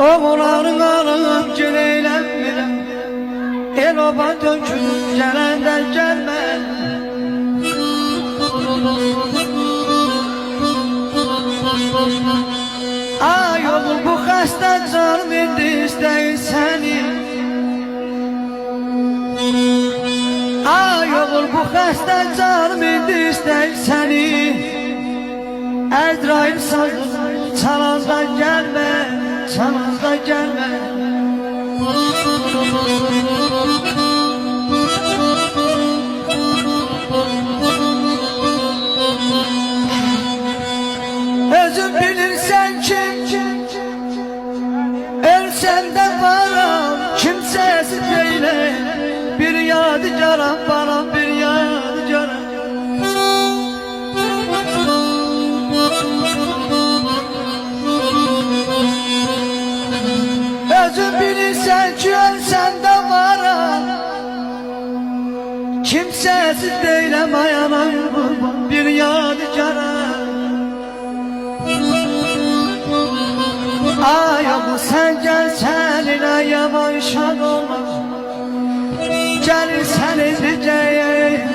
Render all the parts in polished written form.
Oğulların alıp cileylenmirəm, el oba dökülüp gələndən gəlmə. Ay oğul bu xəstə canım indi istəyir səni. Ay oğul bu xəstə canım indi istəyir səni. Əzrail sazı çalanda gəlmə, çalanda gəlmə. Özün bilirsən ki, ölsəm də varam, kimsəsiz deyiləm. Bir yadigaram varam, bir yadigaram. Özün bilirsən ki, ölsəm də varam, kimsəsiz deyiləm, ayağına qurban, bir yadigaram. Ay oğul sen gelsen ile yaman şad olmaz. Gelirsen izleyeceğim,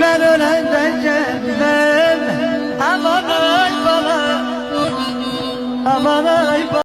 ben ölenden gelmem. Aman ay bana, aman ay.